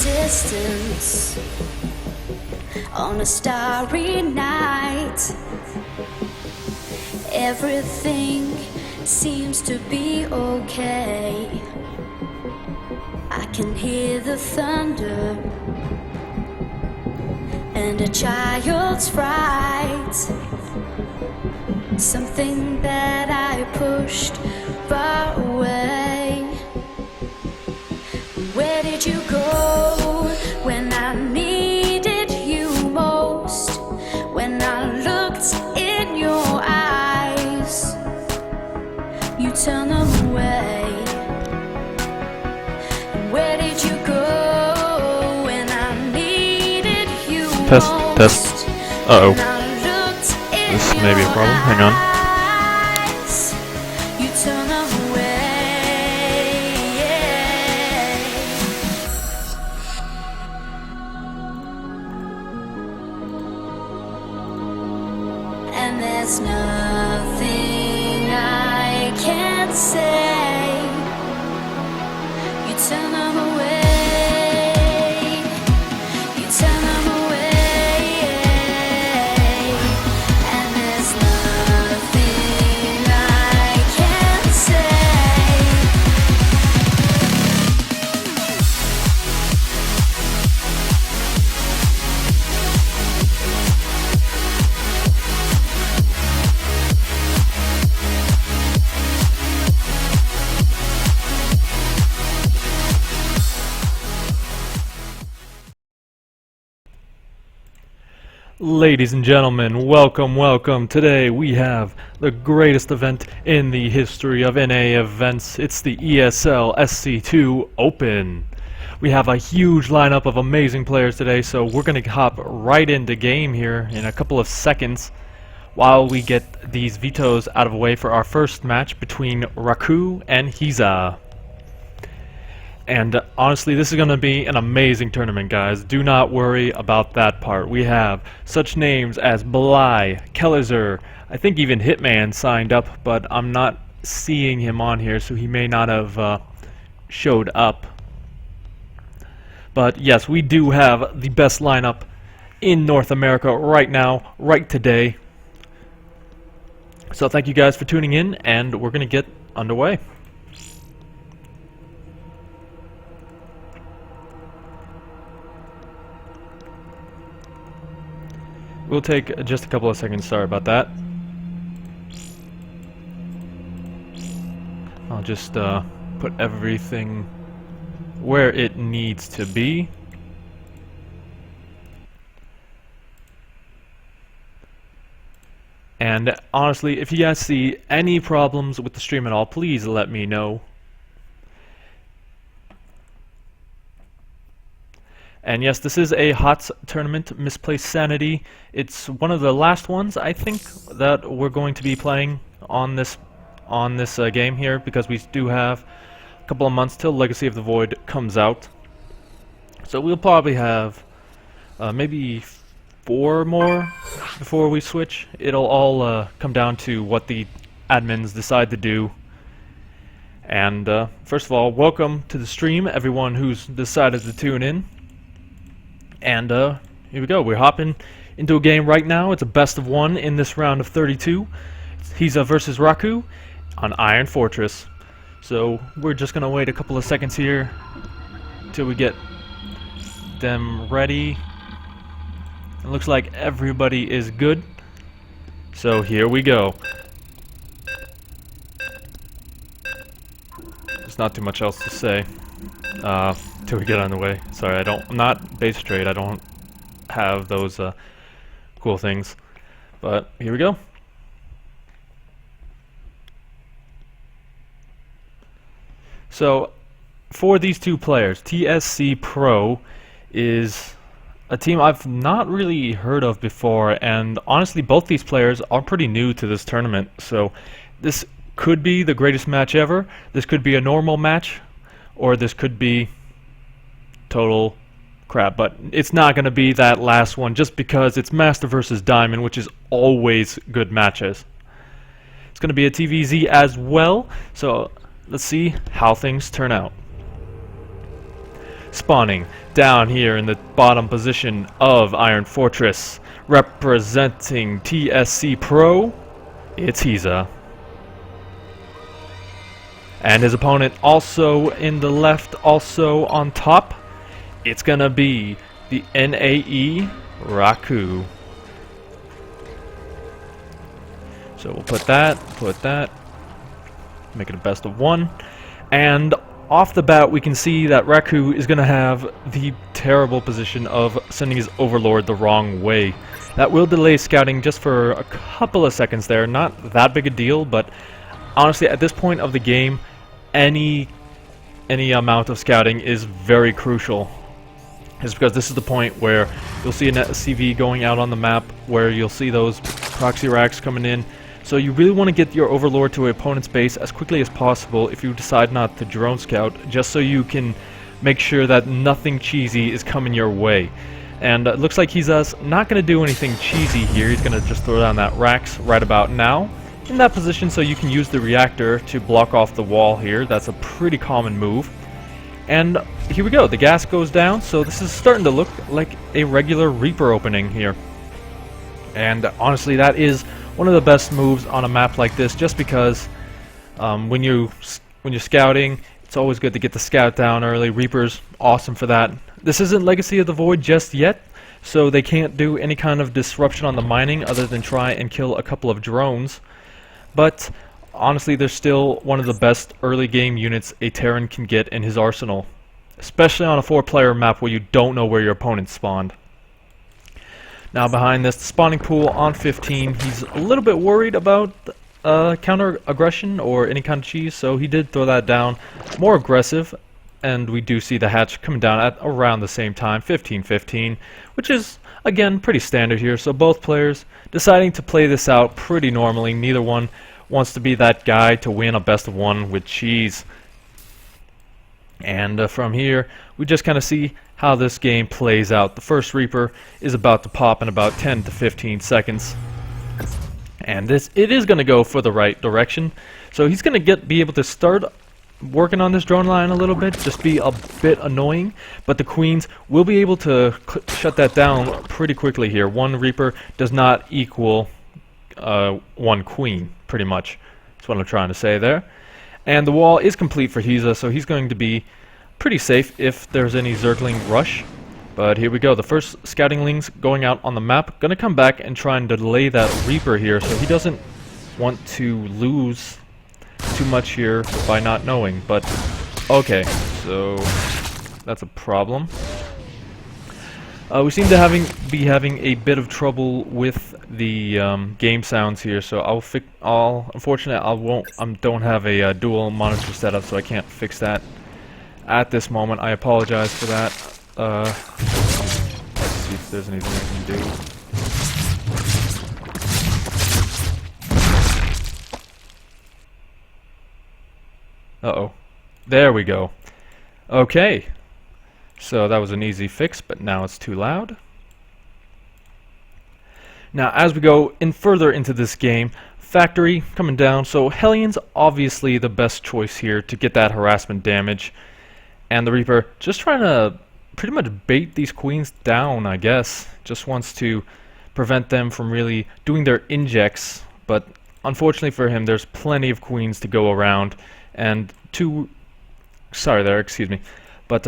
distance on a starry night. Everything seems to be okay. I can hear the thunder and a child's fright. Something that I pushed far away. Where did you go when I needed you most? When I looked in your eyes, you turned them away. Where did you go when I needed you most? Test. Uh-oh. This may be a problem. Hang on. You turn away. And there's nothing I can say. You turn them away. You turn them away. Ladies and gentlemen, welcome. Today we have the greatest event in the history of NA events. It's the ESL SC2 Open. We have a huge lineup of amazing players today, so we're going to hop right into game here in a couple of seconds while we get these vetoes out of the way for our first match between Raku and Hiza. And honestly, this is going to be an amazing tournament, guys. Do not worry about that part. We have such names as Belai, Kellizer, I think even Hitman signed up, but I'm not seeing him on here, so he may not have showed up. But yes, we do have the best lineup in North America right now, right today. So thank you guys for tuning in, and we're going to get underway. We'll take just a couple of seconds, sorry about that. I'll just put everything where it needs to be. And honestly, if you guys see any problems with the stream at all, please let me know. And yes, this is a HOTS tournament, Misplaced Sanity. It's one of the last ones, I think, that we're going to be playing on this game here, because we do have a couple of months till Legacy of the Void comes out. So we'll probably have maybe 4 more before we switch. It'll all come down to what the admins decide to do. And first of all, welcome to the stream, everyone who's decided to tune in. And here we go. We're hopping into a game right now. It's a best of 1 in this round of 32. Hiza versus Raku on Iron Fortress. So we're just gonna wait a couple of seconds here till we get them ready. It looks like everybody is good. So here we go. There's not too much else to say. Till we get on the way. Sorry, I'm not base trade. I don't have those cool things. But here we go. So for these two players, TSC Pro is a team I've not really heard of before, and honestly both these players are pretty new to this tournament. So this could be the greatest match ever. This could be a normal match, or this could be total crap, but it's not going to be that last one just because it's Master versus Diamond, which is always good matches. It's going to be a TVZ as well, so let's see how things turn out. Spawning down here in the bottom position of Iron Fortress, representing TSC Pro, it's Hiza. And his opponent also in the left, also on top, it's gonna be the NAE Raku. So we'll put that, make it a best of one. And off the bat, we can see that Raku is going to have the terrible position of sending his Overlord the wrong way. That will delay scouting just for a couple of seconds there. Not that big a deal, but honestly, at this point of the game, any amount of scouting is very crucial. It's because this is the point where you'll see a CV going out on the map, where you'll see those proxy racks coming in. So you really want to get your Overlord to an opponent's base as quickly as possible if you decide not to drone scout, just so you can make sure that nothing cheesy is coming your way. And it looks like he's not going to do anything cheesy here. He's going to just throw down that racks right about now in that position, so you can use the reactor to block off the wall here. That's a pretty common move. And here we go. The gas goes down, so this is starting to look like a regular Reaper opening here. And honestly, that is one of the best moves on a map like this, just because when you're scouting, it's always good to get the scout down early. Reaper's awesome for that. This isn't Legacy of the Void just yet, so they can't do any kind of disruption on the mining other than try and kill a couple of drones. But honestly, they're still one of the best early game units a Terran can get in his arsenal, especially on a 4-player map where you don't know where your opponent spawned. Now behind this, the spawning pool on 15, he's a little bit worried about counter aggression or any kind of cheese, so he did throw that down more aggressive, and we do see the hatch coming down at around the same time, 15-15, which is again pretty standard here. So both players deciding to play this out pretty normally. Neither one wants to be that guy to win a best of one with cheese. And from here, we just kind of see how this game plays out. The first Reaper is about to pop in about 10 to 15 seconds. And it is going to go for the right direction. So he's going to be able to start working on this drone line a little bit, just be a bit annoying. But the Queens will be able to shut that down pretty quickly here. One Reaper does not equal one Queen, pretty much. That's what I'm trying to say there. And the wall is complete for Hiza, so he's going to be pretty safe if there's any Zergling rush. But here we go. The first scouting lings going out on the map. Gonna come back and try and delay that Reaper here, so he doesn't want to lose too much here by not knowing. But okay, so that's a problem. We seem to be having a bit of trouble with the game sounds here, so unfortunately I don't have a dual monitor setup, so I can't fix that at this moment. I apologize for that. Let's see if there's anything I can do. Uh-oh. There we go. Okay. So that was an easy fix, but now it's too loud. Now, as we go further into this game, Factory coming down, so Hellion's obviously the best choice here to get that harassment damage. And the Reaper just trying to pretty much bait these Queens down, I guess. Just wants to prevent them from really doing their injects, but unfortunately for him, there's plenty of Queens to go around. And excuse me. But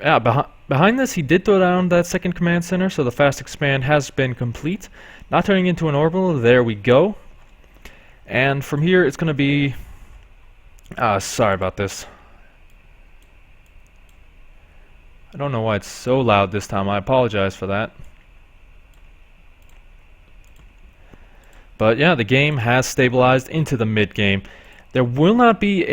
yeah, behind this, he did throw down that second command center, so the fast expand has been complete. Not turning into an orbital, there we go. And from here, it's going to be... sorry about this. I don't know why it's so loud this time. I apologize for that. But yeah, the game has stabilized into the mid-game. There will not be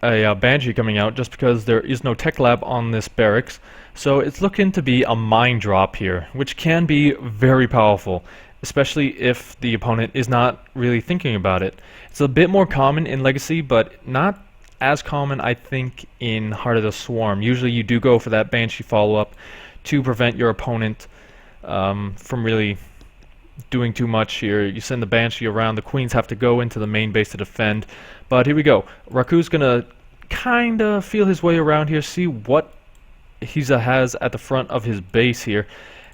a Banshee coming out just because there is no tech lab on this barracks. So it's looking to be a mine drop here, which can be very powerful, especially if the opponent is not really thinking about it. It's a bit more common in Legacy, but not as common, I think, in Heart of the Swarm. Usually you do go for that Banshee follow-up to prevent your opponent from really doing too much here. You send the Banshee around, the Queens have to go into the main base to defend. But here we go. Raku's gonna kinda feel his way around here, see what Hiza has at the front of his base here.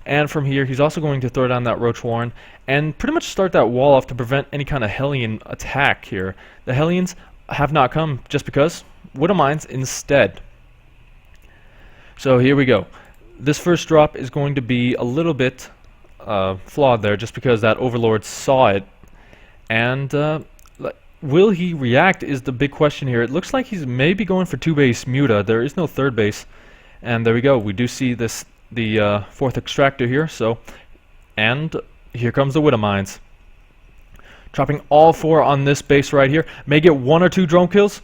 And from here, he's also going to throw down that Roach Warren and pretty much start that wall off to prevent any kind of Hellion attack here. The Hellions have not come just because. Widow Mines instead. So here we go. This first drop is going to be a little bit flawed there just because that Overlord saw it. And will he react is the big question here. It looks like he's maybe going for 2-base Muta. There is no 3rd base. And there we go. We do see this the 4th extractor here. So, and here comes the Widow Mines. Dropping all 4 on this base right here. May get 1 or 2 drone kills.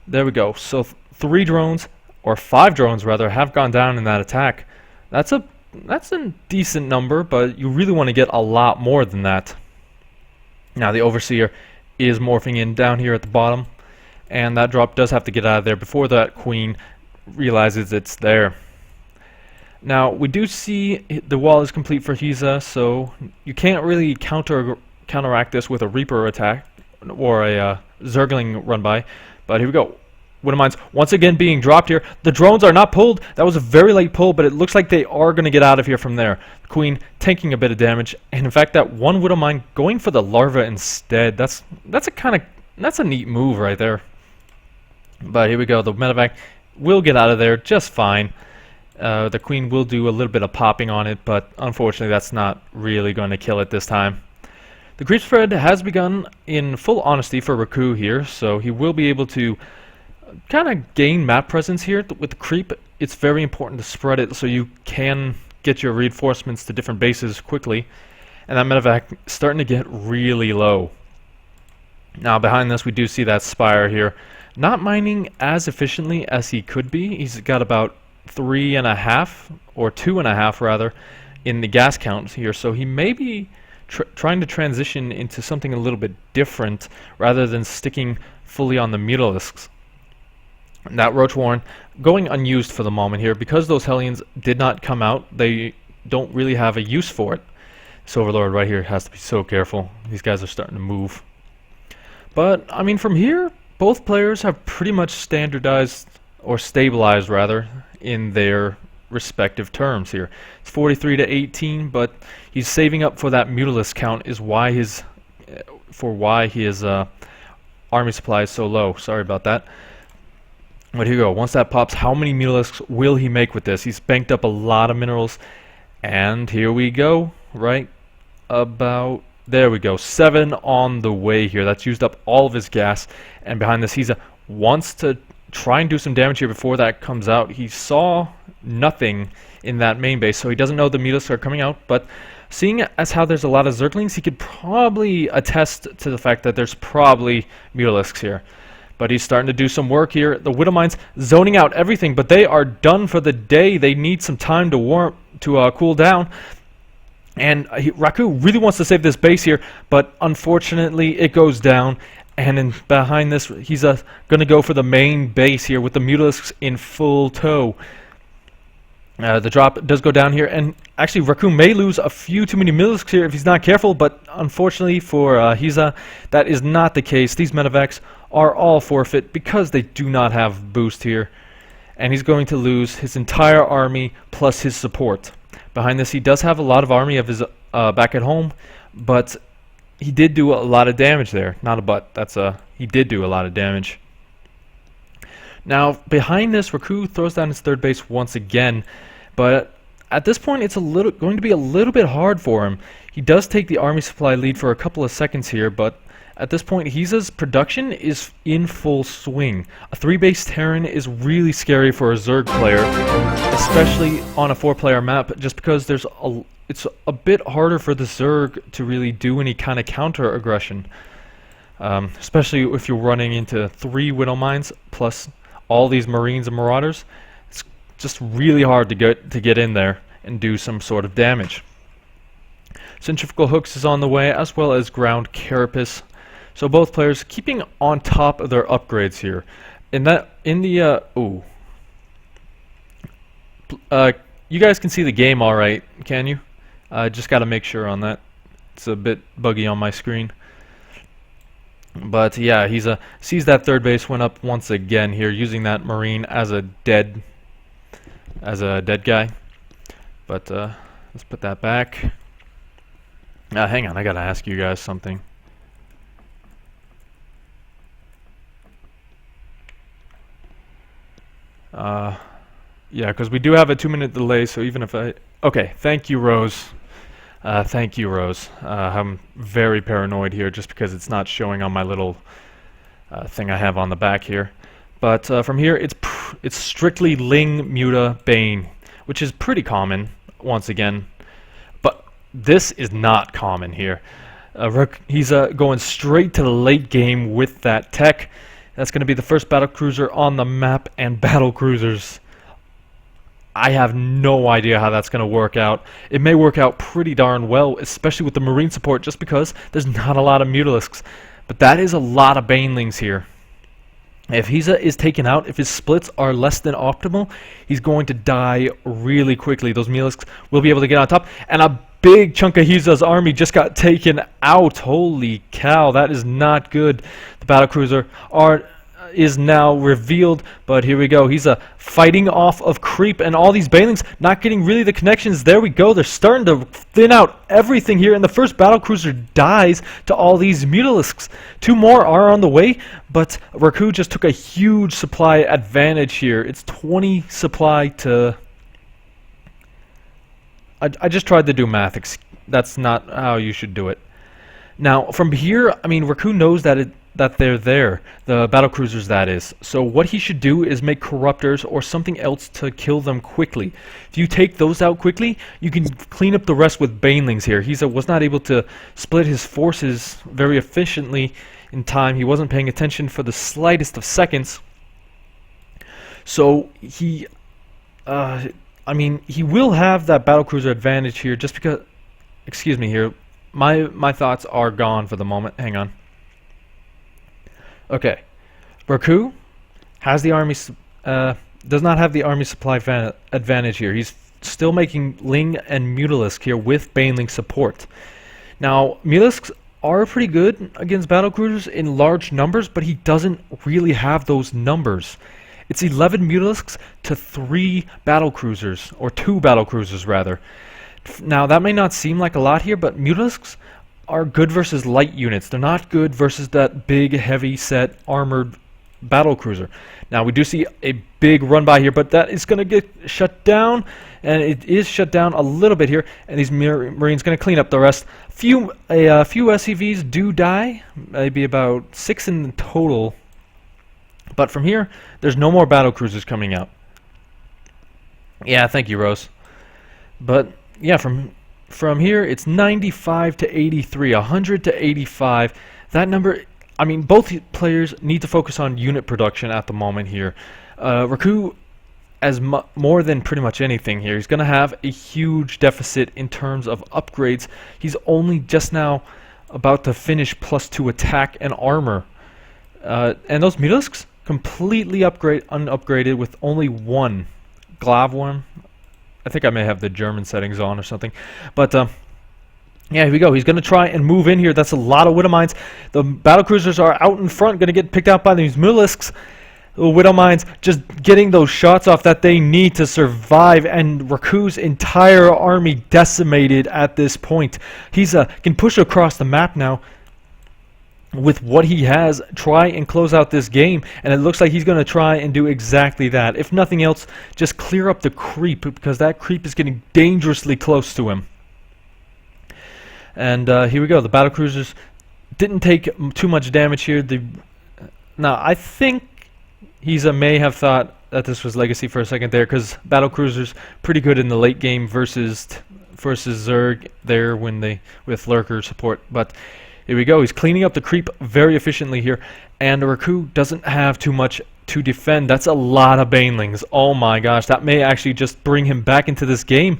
There we go. So 3 drones, or 5 drones rather, have gone down in that attack. That's a decent number, but you really want to get a lot more than that. Now the Overseer is morphing in down here at the bottom, and that drop does have to get out of there before that Queen realizes it's there. Now we do see the wall is complete for Hiza, so you can't really counteract this with a Reaper attack or a Zergling run by. But here we go. Widow Mines once again being dropped here. The drones are not pulled. That was a very late pull, but it looks like they are going to get out of here from there. The Queen taking a bit of damage, and in fact that one Widow Mine going for the larva instead. That's a neat move right there. But here we go. The medevac will get out of there just fine. The Queen will do a little bit of popping on it, but unfortunately that's not really going to kill it this time. The creep spread has begun in full honesty for Raku here, so he will be able to kind of gain map presence here. With the creep, it's very important to spread it so you can get your reinforcements to different bases quickly. And that medevac starting to get really low. Now behind this we do see that Spire here. Not mining as efficiently as he could be. He's got about 3.5 or 2.5 rather in the gas count here, so he may be trying to transition into something a little bit different rather than sticking fully on the Mutalisks. That Roach Warren going unused for the moment here because those Hellions did not come out. They don't really have a use for it. This Overlord right here has to be so careful. These guys are starting to move. But I mean, from here both players have pretty much standardized or stabilized rather in their respective terms here. It's 43 to 18, but he's saving up for that Mutalisk count is why his army supply is so low. Sorry about that. But here you go. Once that pops, how many Mutalisks will he make with this? He's banked up a lot of minerals, and here we go. Right about there we go. 7 on the way here. That's used up all of his gas, and behind this, wants to try and do some damage here before that comes out. He saw nothing in that main base, so he doesn't know the Mutalisks are coming out, but seeing as how there's a lot of Zerglings, he could probably attest to the fact that there's probably Mutalisks here. But he's starting to do some work here. The Widow Mines zoning out everything, but they are done for the day. They need some time to cool down. And Raku really wants to save this base here, but unfortunately it goes down. And behind this, he's going to go for the main base here with the Mutalisks in full tow. The drop does go down here, and actually Raku may lose a few too many Mutalisks here if he's not careful, but unfortunately for Hiza, that is not the case. These medevacs are all forfeit because they do not have boost here. And he's going to lose his entire army plus his support. Behind this, he does have a lot of army of his back at home, but he did do a lot of damage there. Not a but, he did do a lot of damage. Now, behind this, Raku throws down his 3rd base once again, but at this point, it's going to be a little bit hard for him. He does take the army supply lead for a couple of seconds here, but at this point, Hiza's production is in full swing. A 3-base Terran is really scary for a Zerg player, especially on a 4-player map, just because it's a bit harder for the Zerg to really do any kind of counter aggression, especially if you're running into 3 Widow Mines plus all these Marines and Marauders. It's just really hard to get in there and do some sort of damage. Centrifugal Hooks is on the way, as well as Ground Carapace. So both players keeping on top of their upgrades here. You guys can see the game all right, can you? Just got to make sure on that. It's a bit buggy on my screen. But yeah, sees that 3rd base went up once again here, using that Marine as a dead as a dead guy. But let's put that back. Hang on, I gotta ask you guys something. Yeah, because we do have a 2-minute delay, so even if I... Okay, thank you, Rose. Thank you, Rose. I'm very paranoid here just because it's not showing on my little thing I have on the back here. But from here, it's strictly Ling, Muta, Bane, which is pretty common, once again. But this is not common here. He's going straight to the late game with that tech. That's going to be the first battlecruiser on the map, and battlecruisers, I have no idea how that's going to work out. It may work out pretty darn well, especially with the marine support, just because there's not a lot of Mutalisks. But that is a lot of Banelings here. If Hiza is taken out, if his splits are less than optimal, he's going to die really quickly. Those Mutalisks will be able to get on top, and a big chunk of Hiza's army just got taken out. Holy cow, that is not good. The battlecruiser is now revealed, but here we go. He's fighting off of creep, and all these Banelings not getting really the connections. There we go. They're starting to thin out everything here, and the first battlecruiser dies to all these Mutalisks. 2 more are on the way, but Raku just took a huge supply advantage here. It's 20 supply to... I just tried to do math. That's not how you should do it. Now, from here, I mean, Raku knows that they're there, the battlecruisers, that is. So what he should do is make corruptors or something else to kill them quickly. If you take those out quickly, you can clean up the rest with Banelings here. He was not able to split his forces very efficiently in time. He wasn't paying attention for the slightest of seconds. So he... I mean, he will have that battlecruiser advantage here just because... Excuse me here. My thoughts are gone for the moment. Hang on. Okay. Raku has the army... does not have the army supply advantage here. He's still making Ling and Mutalisk here with Baneling support. Now, Mutalisks are pretty good against battlecruisers in large numbers, but he doesn't really have those numbers. It's 11 Mutalisks to 3 battlecruisers, or 2 battlecruisers rather. Now that may not seem like a lot here, but Mutalisks are good versus light units. They're not good versus that big, heavy set, armored battlecruiser. Now we do see a big run by here, but that is going to get shut down, and it is shut down a little bit here, and these Marines going to clean up the rest. A few SCVs do die, maybe about 6 in total. But from here, there's no more battlecruisers coming out. Yeah, thank you, Rose. But yeah, from here, it's 95 to 83, 100 to 85. That number, I mean, both players need to focus on unit production at the moment here. Raku, as more than pretty much anything here, he's going to have a huge deficit in terms of upgrades. He's only just now about to finish +2 attack and armor. And those Mutalisks, completely unupgraded with only 1 Glav one. I think I may have the German settings on or something. But yeah, here we go. He's going to try and move in here. That's a lot of Widowmines. The battlecruisers are out in front, going to get picked out by these Mutalisks. The Widowmines just getting those shots off that they need to survive, and Raku's entire army decimated at this point. He's can push across the map now. With what he has, try and close out this game, and it looks like he's going to try and do exactly that. If nothing else, just clear up the creep, because that creep is getting dangerously close to him. And here we go. The battlecruisers didn't take too much damage here. Now, I think Hiza may have thought that this was Legacy for a second there, because battlecruisers pretty good in the late game versus Zerg there with lurker support, but here we go. He's cleaning up the creep very efficiently here, and Raku doesn't have too much to defend. That's a lot of Banelings. Oh my gosh, that may actually just bring him back into this game.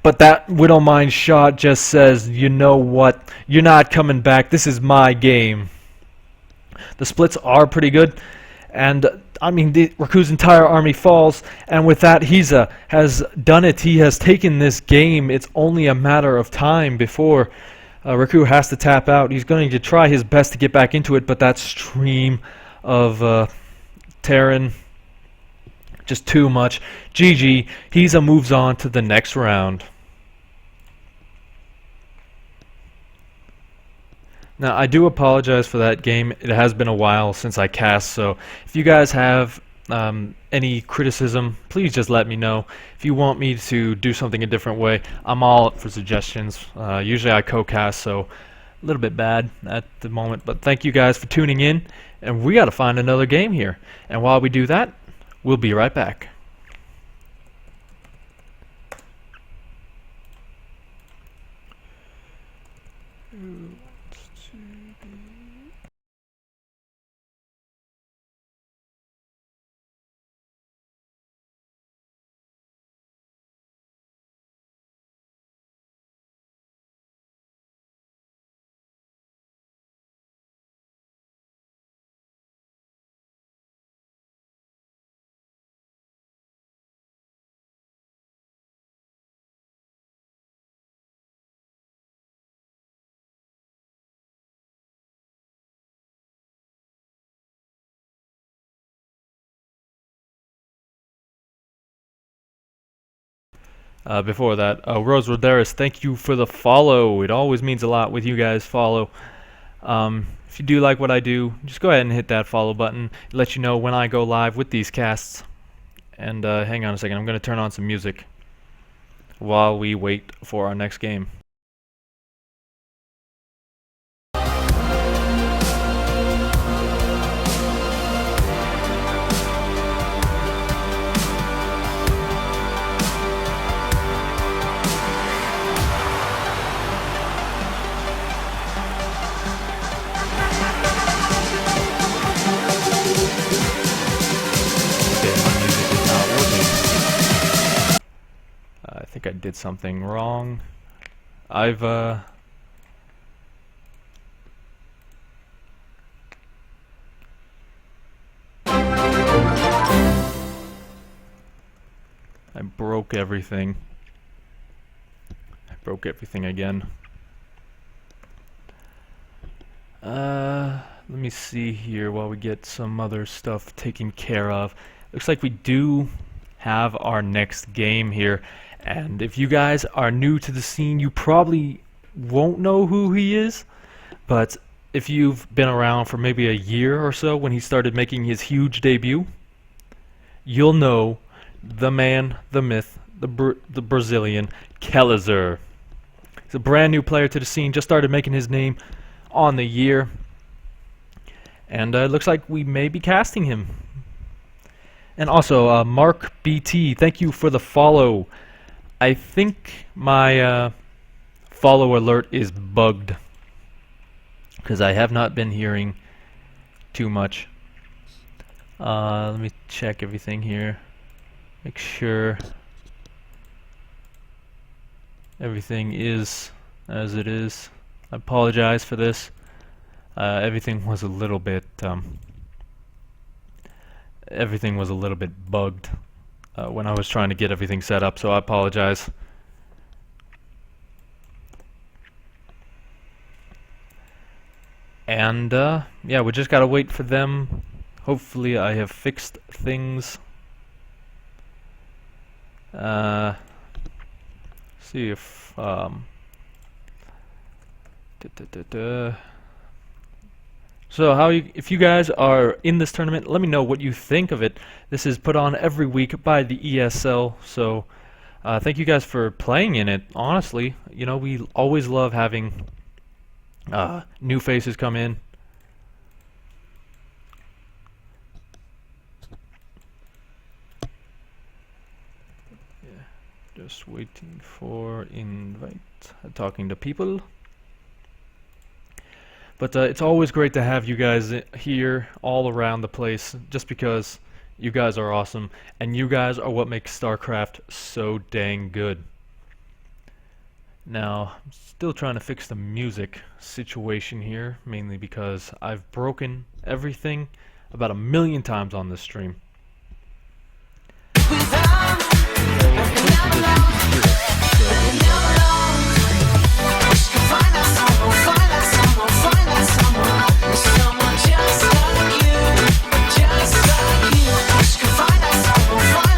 But that Widowmine shot just says, you know what? You're not coming back. This is my game. The splits are pretty good, and I mean, Raku's entire army falls, and with that, Hiza has done it. He has taken this game. It's only a matter of time before Raku has to tap out. He's going to try his best to get back into it, but that stream of Terran Just too much. GG. He's moves on to the next round. Now, I do apologize for that game. It has been a while since I cast, so if you guys have any criticism, please just let me know. If you want me to do something a different way, I'm all up for suggestions. Usually I co-cast, so a little bit bad at the moment, but thank you guys for tuning in, and we got to find another game here. And while we do that, we'll be right back. Before that, Rose Roderis, thank you for the follow. It always means a lot with you guys follow. If you do like what I do, just go ahead and hit that follow button. It lets you know when I go live with these casts. And hang on a second, I'm going to turn on some music while we wait for our next game. I think I did something wrong. I broke everything. I broke everything again. Let me see here while we get some other stuff taken care of. Looks like we do have our next game here. And if you guys are new to the scene, you probably won't know who he is. But if you've been around for maybe a year or so when he started making his huge debut, you'll know the man, the myth, the Brazilian, Kelezer. He's a brand new player to the scene, just started making his name on the year. And it looks like we may be casting him. And also, Mark BT, thank you for the follow. I think my follow alert is bugged because I have not been hearing too much. Let me check everything here. Make sure everything is as it is. I apologize for this. Everything was a little bit bugged when I was trying to get everything set up, so I apologize. And yeah, we just gotta wait for them. Hopefully I have fixed things. See if So if you guys are in this tournament, let me know what you think of it. This is put on every week by the ESL, so thank you guys for playing in it. Honestly, you know, we always love having new faces come in. Yeah, just waiting for invite, talking to people. But it's always great to have you guys here all around the place, just because you guys are awesome, and you guys are what makes StarCraft so dang good. Now, I'm still trying to fix the music situation here, mainly because I've broken everything about 1,000,000 times on this stream. Someone just like you, just like you. Wish could find out someone.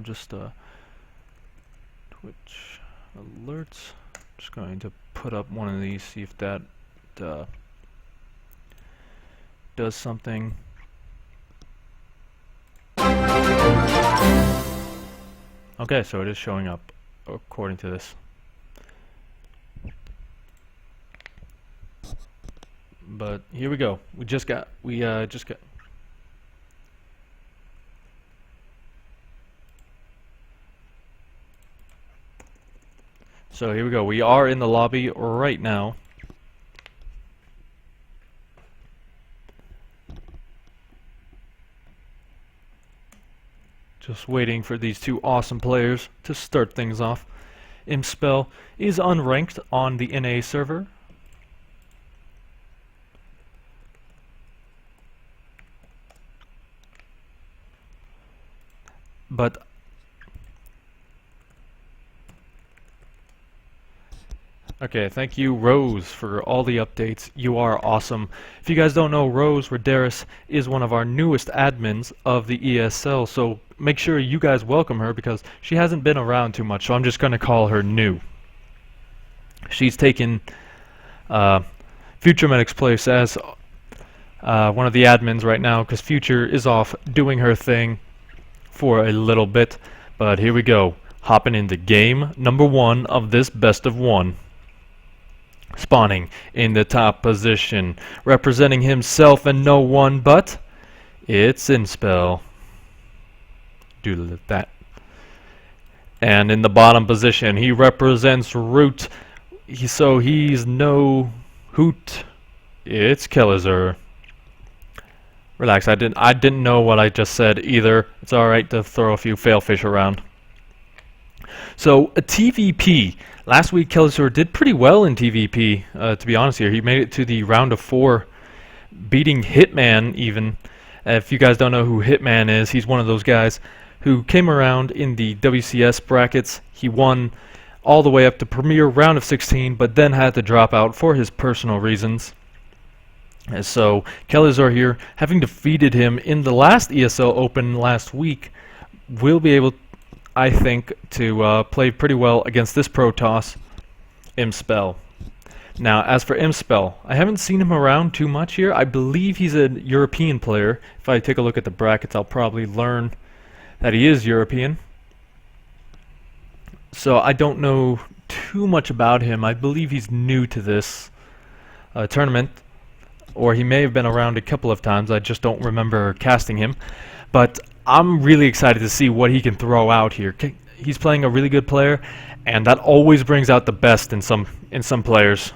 just Twitch alerts. Just going to put up one of these, see if that does something. Okay, so it is showing up according to this. But here we go. We just got. So here we go. We are in the lobby right now. Just waiting for these two awesome players to start things off. Imspell is unranked on the NA server. But okay, thank you, Rose, for all the updates. You are awesome. If you guys don't know, Rose Roderis is one of our newest admins of the ESL, so make sure you guys welcome her because she hasn't been around too much, so I'm just going to call her new. She's taken Future Medic's place as one of the admins right now because Future is off doing her thing for a little bit. But here we go, hopping into game number 1 of this best of 1. Spawning in the top position, representing himself and no one but it's Imspell. Do that. And in the bottom position, he represents Root. So he's no Hoot. It's Kellizer. Relax. I didn't know what I just said either. It's all right to throw a few failfish around. So a TVP. Last week, Kellizer did pretty well in TVP. To be honest here, he made it to the round of 4, beating Hitman even. If you guys don't know who Hitman is, he's one of those guys who came around in the WCS brackets. He won all the way up to Premier round of 16, but then had to drop out for his personal reasons. And so Kellizer here, having defeated him in the last ESL Open last week, will be able, I think, to play pretty well against this Protoss, Imspell. Now, as for Imspell, I haven't seen him around too much here. I believe he's a European player. If I take a look at the brackets, I'll probably learn that he is European. So I don't know too much about him. I believe he's new to this tournament, or he may have been around a couple of times. I just don't remember casting him. But I'm really excited to see what he can throw out here. He's playing a really good player, and that always brings out the best in some players.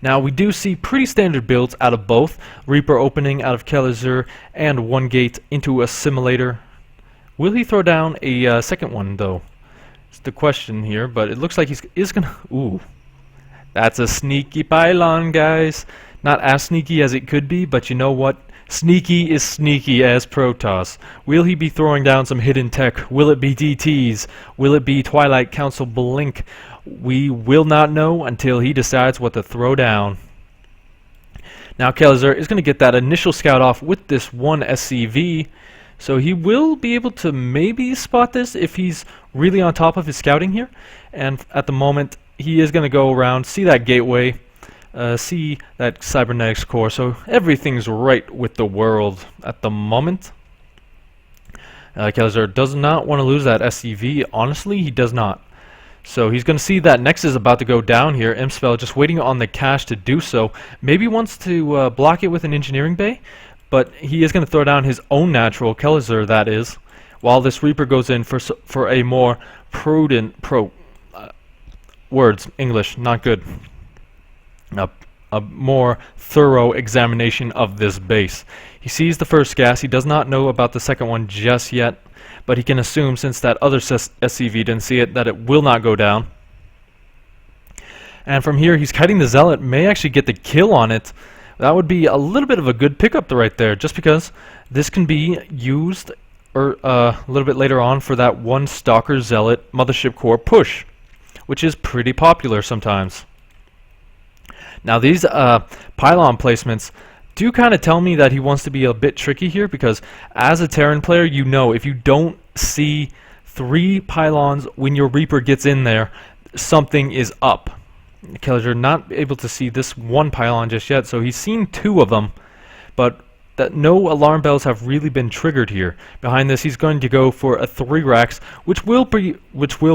Now we do see pretty standard builds out of both. Reaper opening out of Kellizer and one gate into Assimilator. Will he throw down a second one though? It's the question here, but it looks like he is gonna. Ooh, that's a sneaky pylon, guys. Not as sneaky as it could be, but you know what? Sneaky is sneaky as Protoss. Will he be throwing down some hidden tech? Will it be DTs? Will it be Twilight Council Blink? We will not know until he decides what to throw down. Now Kellizer is going to get that initial scout off with this one SCV, so he will be able to maybe spot this if he's really on top of his scouting here. And at the moment, he is going to go around, see that gateway, see that cybernetics core, so everything's right with the world at the moment. Kellizer does not want to lose that SCV. Honestly, he does not. So he's going to see that Nex is about to go down here. Imspell just waiting on the cache to do so. Maybe wants to block it with an engineering bay, but he is going to throw down his own natural, Kellizer that is, while this Reaper goes in for a more prudent words, English, not good. A more thorough examination of this base. He sees the first gas. He does not know about the second one just yet, but he can assume, since that other SCV didn't see it, that it will not go down. And from here, he's kiting the Zealot, may actually get the kill on it. That would be a little bit of a good pickup right there, just because this can be used a little bit later on for that one Stalker Zealot Mothership Core push, which is pretty popular sometimes. Now these pylon placements do kind of tell me that he wants to be a bit tricky here, because as a Terran player, you know if you don't see 3 pylons when your Reaper gets in there, something is up. Kelliger not able to see this 1 pylon just yet, so he's seen 2 of them, but that no alarm bells have really been triggered here. Behind this, he's going to go for a 3 racks, which will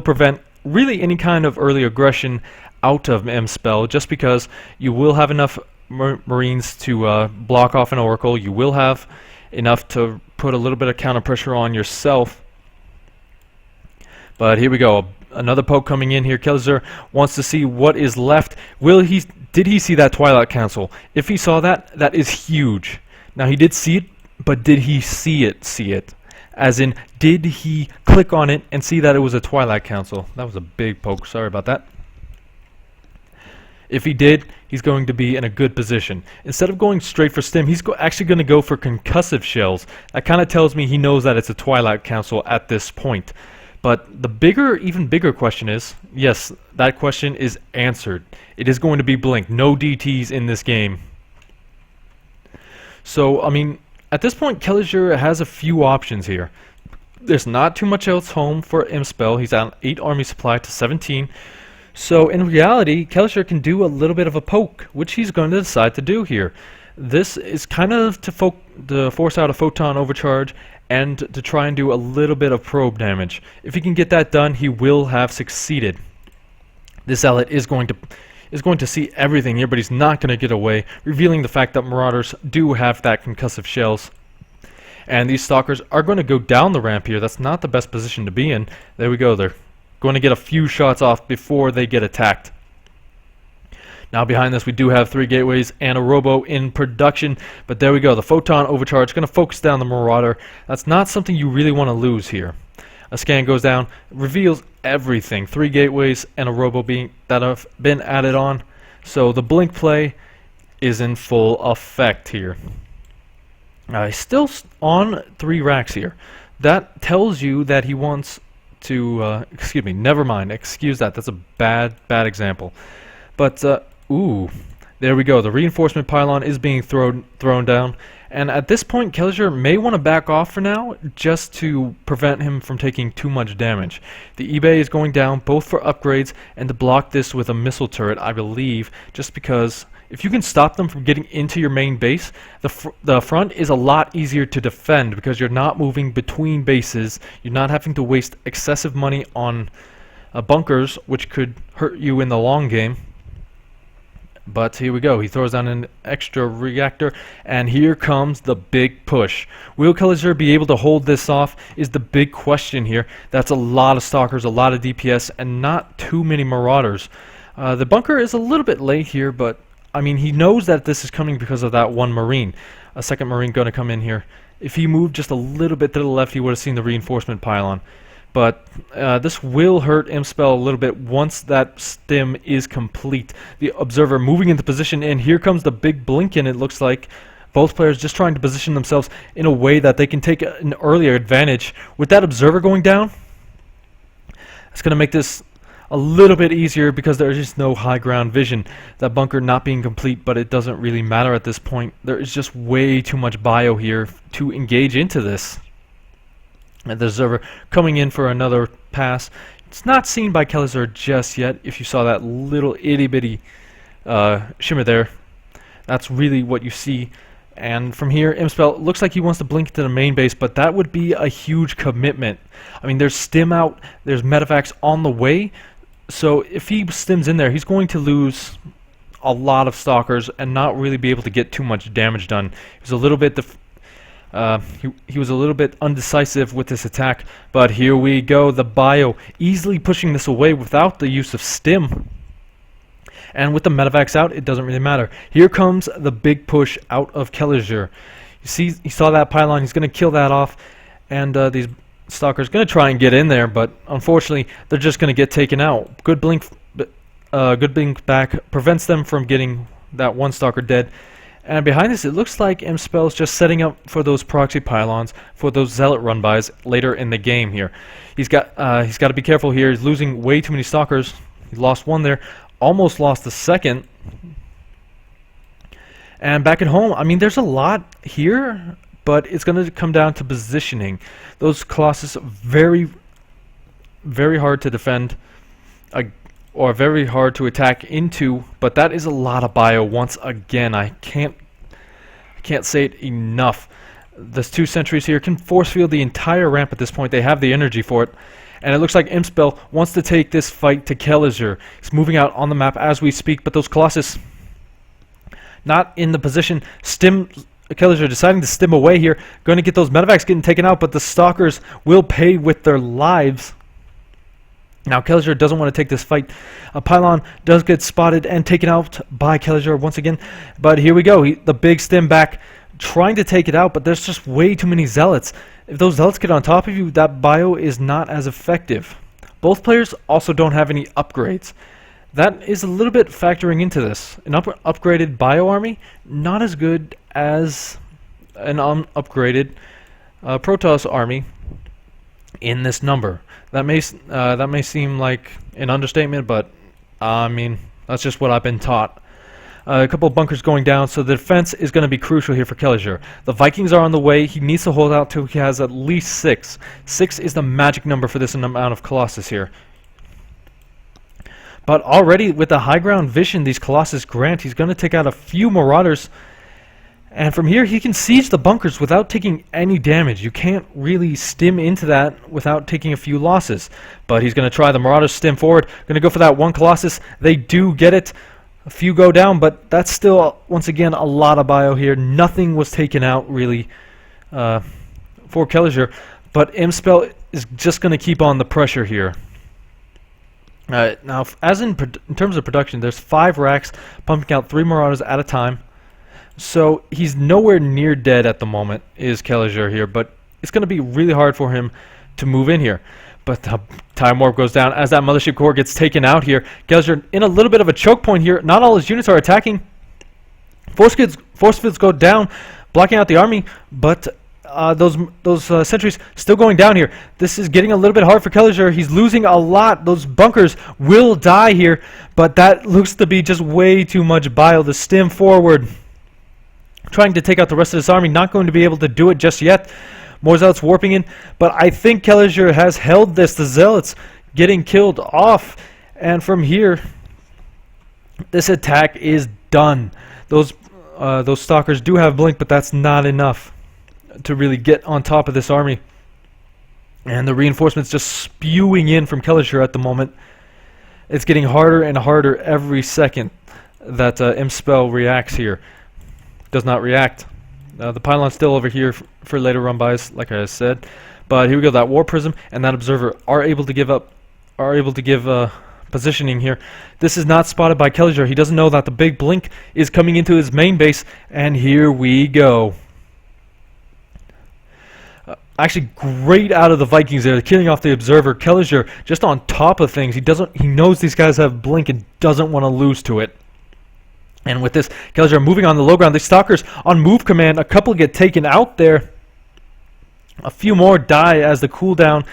prevent really any kind of early aggression out of M-Spell, just because you will have enough Marines to block off an Oracle. You will have enough to put a little bit of counter pressure on yourself. But here we go. Another poke coming in here. Kelliger wants to see what is left. Did he see that Twilight Council? If he saw that, that is huge. Now he did see it, but did he see it? As in, did he click on it and see that it was a Twilight Council? That was a big poke. Sorry about that. If he did, he's going to be in a good position. Instead of going straight for stim, he's actually going to go for concussive shells. That kind of tells me he knows that it's a Twilight Council at this point. But the even bigger question is, yes, that question is answered. It is going to be Blink. No DTs in this game. So, I mean, at this point, Kelliger has a few options here. There's not too much else home for M-Spell. He's on 8 army supply to 17. So, in reality, Kelliger can do a little bit of a poke, which he's going to decide to do here. This is kind of to force out a photon overcharge and to try and do a little bit of probe damage. If he can get that done, he will have succeeded. This zealot is going to see everything here, but he's not going to get away, revealing the fact that Marauders do have that concussive shells. And these Stalkers are going to go down the ramp here. That's not the best position to be in. There we go. They're going to get a few shots off before they get attacked. Now behind this we do have 3 gateways and a robo in production, but there we go. The photon overcharge is going to focus down the Marauder. That's not something you really want to lose here. A scan goes down, reveals everything. 3 gateways and a robo that have been added on. So the blink play is in full effect here. He's still on 3 racks here. That tells you that he wants to, excuse me, never mind, excuse that. That's a bad example. But, ooh, there we go. The reinforcement pylon is being thrown down. And at this point, Kelliger may want to back off for now, just to prevent him from taking too much damage. The eBay is going down, both for upgrades and to block this with a missile turret, I believe, just because if you can stop them from getting into your main base, the front is a lot easier to defend because you're not moving between bases. You're not having to waste excessive money on bunkers, which could hurt you in the long game. But here we go. He throws down an extra reactor, and here comes the big push. Will Kelliger be able to hold this off is the big question here. That's a lot of Stalkers, a lot of DPS, and not too many Marauders. The bunker is a little bit late here, but I mean, he knows that this is coming because of that 1 Marine. A 2nd Marine going to come in here. If he moved just a little bit to the left, he would have seen the reinforcement pylon. But this will hurt M-Spell a little bit once that stim is complete. The Observer moving into position, and here comes the big blink in, it looks like. Both players just trying to position themselves in a way that they can take an earlier advantage. With that Observer going down, it's going to make this a little bit easier because there's just no high ground vision. That bunker not being complete, but it doesn't really matter at this point. There is just way too much bio here to engage into this. And the Observer coming in for another pass. It's not seen by Kelliger just yet. If you saw that little itty bitty shimmer there, that's really what you see. And from here, M-Spell looks like he wants to blink to the main base, but that would be a huge commitment. I mean, there's stim out, there's medevacs on the way, so if he stims in there, he's going to lose a lot of Stalkers and not really be able to get too much damage done. He was a little bit he was a little bit undecisive with this attack, but here we go. The bio easily pushing this away without the use of stim. And with the medevacs out, it doesn't really matter. Here comes the big push out of Kelliger. You see, he saw that pylon. He's going to kill that off, and these Stalkers going to try and get in there, but unfortunately, they're just going to get taken out. Good blink back prevents them from getting that 1 Stalker dead. And behind this, it looks like M-Spell is just setting up for those proxy pylons for those zealot run-bys later in the game here. He's got to be careful here. He's losing way too many Stalkers. He lost 1 there, almost lost the 2nd. And back at home, I mean, there's a lot here but it's going to come down to positioning. Those Colossus very, very hard to defend, or very hard to attack into, but that is a lot of bio once again. I can't say it enough. Those two sentries here can force field the entire ramp at this point. They have the energy for it. And it looks like Imspell wants to take this fight to Kelliger. He's moving out on the map as we speak, but those Colossus not in the position. Kelliger deciding to stim away here. Going to get those medevacs getting taken out, but the Stalkers will pay with their lives. Now Kelliger doesn't want to take this fight. A Pylon does get spotted and taken out by Kelliger once again. But here we go. The big stim back, trying to take it out, but there's just way too many Zealots. If those Zealots get on top of you, that bio is not as effective. Both players also don't have any upgrades. That is a little bit factoring into this. An upgraded bio army, not as good as an upgraded Protoss army in this number. That may seem like an understatement, but I mean, that's just what I've been taught. A couple of bunkers going down, so the defense is going to be crucial here for Kelliger. The Vikings are on the way. He needs to hold out till he has at least 6. 6 is the magic number for this amount of Colossus here. But already with the high ground vision these Colossus grant, he's going to take out a few Marauders. And from here he can siege the bunkers without taking any damage. You can't really stim into that without taking a few losses. But he's going to try the Marauders stim forward. Going to go for that one Colossus. They do get it. A few go down, but that's still, once again, a lot of bio here. Nothing was taken out, really, for Kelliger. But Imspell is just going to keep on the pressure here. Now, as in terms of production, there's 5 racks pumping out 3 Marauders at a time. So he's nowhere near dead at the moment, is Kelliger here. But it's going to be really hard for him to move in here. But the time warp goes down as that Mothership Core gets taken out here. Kelliger in a little bit of a choke point here. Not all his units are attacking. Force fields go down, blocking out the army. But those sentries still going down here. This is getting a little bit hard for Kelliger. He's losing a lot. Those bunkers will die here. But that looks to be just way too much bile to stim forward. Trying to take out the rest of this army. Not going to be able to do it just yet. More Zealots warping in, but I think Kelliger has held this. The Zealots getting killed off, and from here, this attack is done. Those Stalkers do have blink, but that's not enough to really get on top of this army. And the reinforcements just spewing in from Kelliger at the moment. It's getting harder and harder every second that Imspell reacts here. Does not react. The Pylon's still over here for later run bys, like I said. But here we go. That War Prism and that Observer are able to give positioning here. This is not spotted by Kelliger. He doesn't know that the big blink is coming into his main base, and here we go. Actually, great out of the Vikings there, killing off the Observer. Kelliger just on top of things. He knows these guys have blink and doesn't want to lose to it. And with this, Kelliger moving on the low ground. The Stalkers on move command. A couple get taken out there. A few more die as the cooldown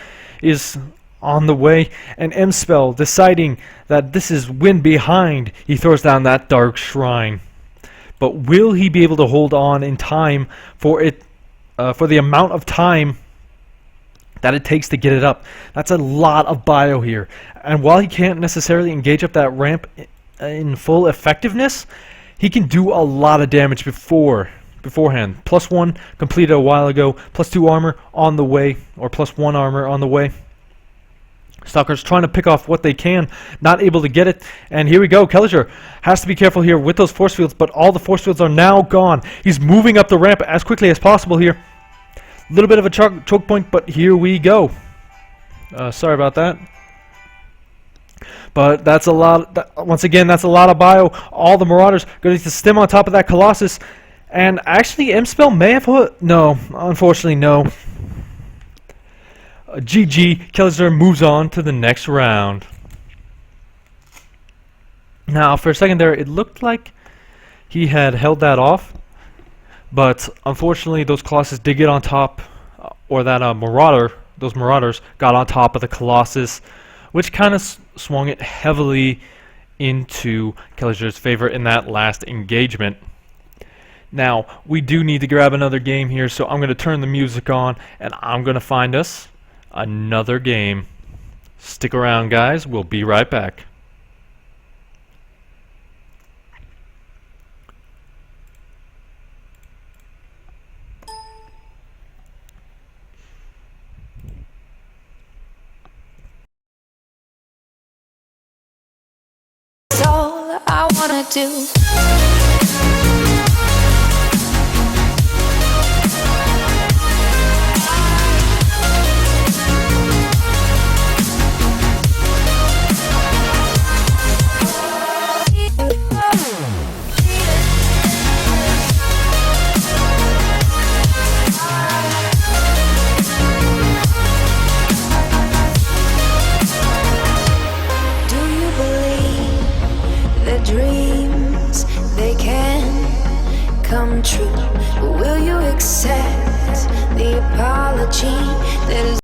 is on the way. And Imspell deciding that this is win behind. He throws down that Dark Shrine. But will he be able to hold on in time for it? For the amount of time that it takes to get it up? That's a lot of bio here. And while he can't necessarily engage up that ramp in full effectiveness, he can do a lot of damage beforehand. +1 completed a while ago, +2 armor on the way, or +1 armor on the way. Stalkers trying to pick off what they can, not able to get it, and here we go. Kelliger has to be careful here with those force fields, but all the force fields are now gone. He's moving up the ramp as quickly as possible here. A little bit of a choke point, but here we go. Sorry about that. But that's a lot. Once again, that's a lot of bio. All the Marauders going to stim on top of that Colossus. And actually, Imspell may have... No, unfortunately, no. GG. Kelliger moves on to the next round. Now, for a second there, it looked like he had held that off. But unfortunately, those Colossus did get on top. Or that those Marauders got on top of the Colossus, which kind of swung it heavily into Kelliger's favor in that last engagement. Now, we do need to grab another game here, so I'm going to turn the music on, and I'm going to find us another game. Stick around, guys. We'll be right back. It's all I wanna do. Dreams, they can come true. Will you accept the apology that is